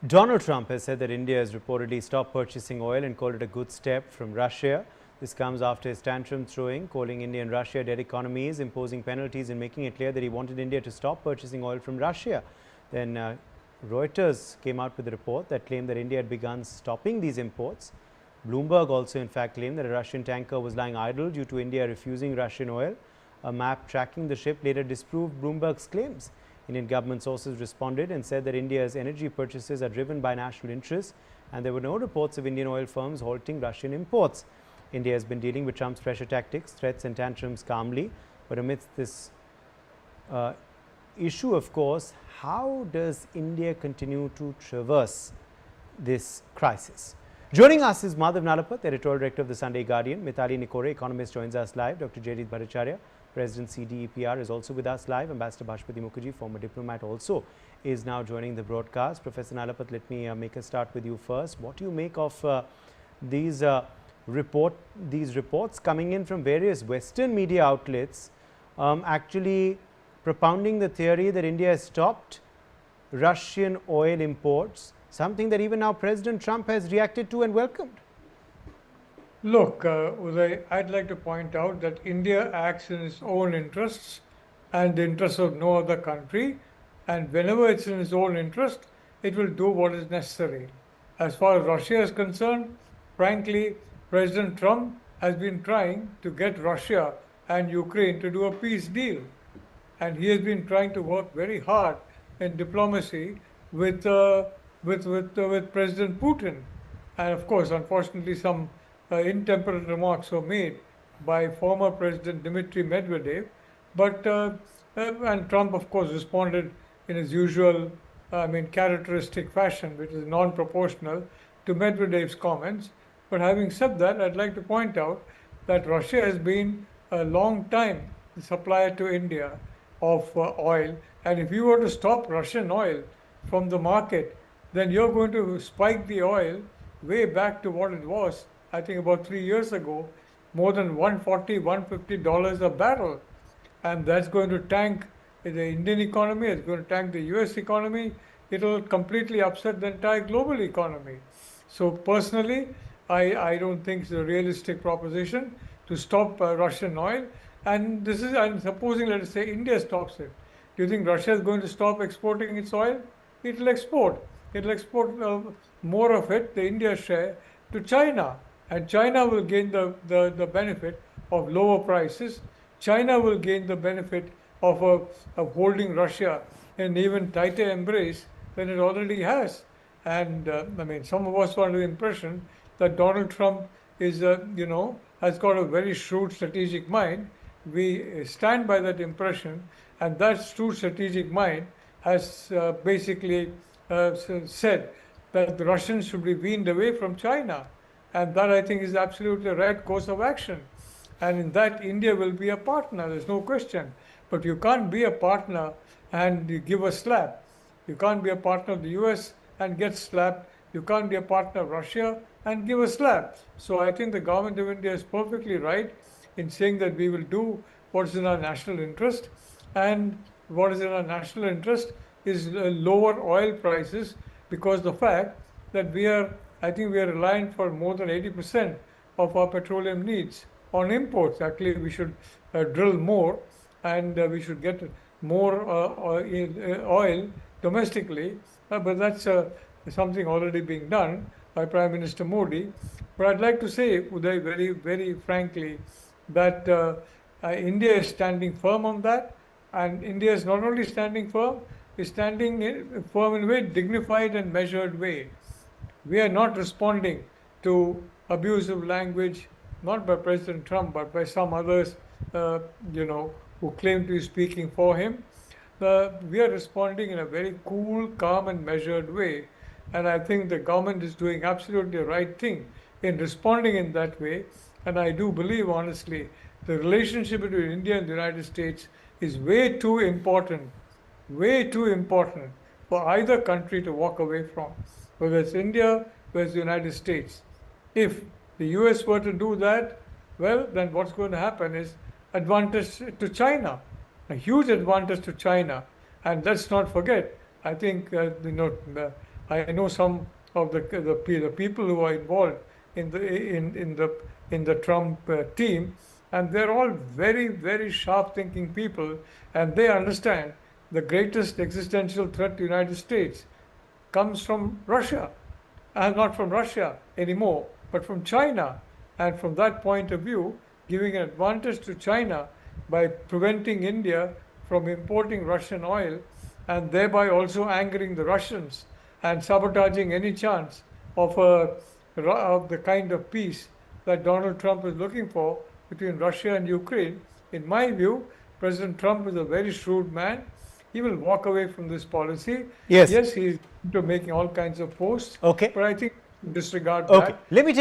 Donald Trump has said that India has reportedly stopped purchasing oil and called it a good step from Russia. This comes after his tantrum throwing, calling India and Russia dead economies, imposing penalties and making it clear that he wanted India to stop purchasing oil from Russia. Then Reuters came out with a report that claimed that India had begun stopping these imports. Bloomberg also in fact claimed that a Russian tanker was lying idle due to India refusing Russian oil. A map tracking the ship later disproved Bloomberg's claims. Indian government sources responded and said that India's energy purchases are driven by national interests and there were no reports of Indian oil firms halting Russian imports. India has been dealing with Trump's pressure tactics, threats and tantrums calmly. But amidst this issue, of course, how does India continue to traverse this crisis? Joining us is Madhav Nalapat, editorial director of the Sunday Guardian. Mithali Nikore, economist, joins us live. Dr. Jaideep Bhattacharya, President CDEPR, is also with us live. Ambassador Bhashpati Mukherjee, former diplomat, also is now joining the broadcast. Professor Nalapat, let me make a start with you first. What do you make of these reports coming in from various Western media outlets actually propounding the theory that India has stopped Russian oil imports, something that even now President Trump has reacted to and welcomed? Look, Uday, I'd like to point out that India acts in its own interests and the interests of no other country. And whenever it's in its own interest, it will do what is necessary. As far as Russia is concerned, frankly, President Trump has been trying to get Russia and Ukraine to do a peace deal. And he has been trying to work very hard in diplomacy with President Putin. And of course, unfortunately, some intemperate remarks were made by former President Dmitry Medvedev. But and Trump, of course, responded in his usual, characteristic fashion, which is non-proportional to Medvedev's comments. But having said that, I'd like to point out that Russia has been a long time supplier to India of oil. And if you were to stop Russian oil from the market, then you're going to spike the oil way back to what it was, I think about 3 years ago, more than $140, $150 a barrel. And that's going to tank the Indian economy, it's going to tank the US economy, it will completely upset the entire global economy. So personally, I don't think it's a realistic proposition to stop Russian oil. And this is, and supposing, let us say, India stops it. Do you think Russia is going to stop exporting its oil? It will export. It will export more of it, the India share, to China. And China will gain the benefit of lower prices. China will gain the benefit of holding Russia in an even tighter embrace than it already has. And some of us were under the impression that Donald Trump is, has got a very shrewd strategic mind. We stand by that impression, and that shrewd strategic mind has basically said that the Russians should be weaned away from China. And that, I think, is absolutely the right course of action. And in that, India will be a partner, there's no question. But you can't be a partner and you give a slap. You can't be a partner of the US and get slapped. You can't be a partner of Russia and give a slap. So I think the government of India is perfectly right in saying that we will do what is in our national interest. And what is in our national interest is lower oil prices, because the fact that I think we are reliant for more than 80% of our petroleum needs on imports. Actually, we should drill more and we should get more oil domestically. But that's something already being done by Prime Minister Modi. But I'd like to say, Uday, very, very frankly, that India is standing firm on that. And India is not only standing firm, is standing firm in a very dignified and measured way. We are not responding to abusive language, not by President Trump, but by some others, who claim to be speaking for him. We are responding in a very cool, calm, and measured way. And I think the government is doing absolutely the right thing in responding in that way. And I do believe, honestly, the relationship between India and the United States is way too important for either country to walk away from, whether it's India, whether it's the United States. If the US were to do that, well, then what's going to happen is advantage to China, a huge advantage to China. And let's not forget, I think, I know some of the people who are involved in the Trump team, and they're all very, very sharp-thinking people, and they understand the greatest existential threat to the United States comes from Russia, and not from Russia anymore, but from China. And from that point of view, giving an advantage to China by preventing India from importing Russian oil and thereby also angering the Russians and sabotaging any chance of of the kind of peace that Donald Trump is looking for between Russia and Ukraine. In my view, President Trump is a very shrewd man. He will walk away from this policy. Yes. Yes, he's into making all kinds of posts, Okay. but I think disregard Okay. that. Let me take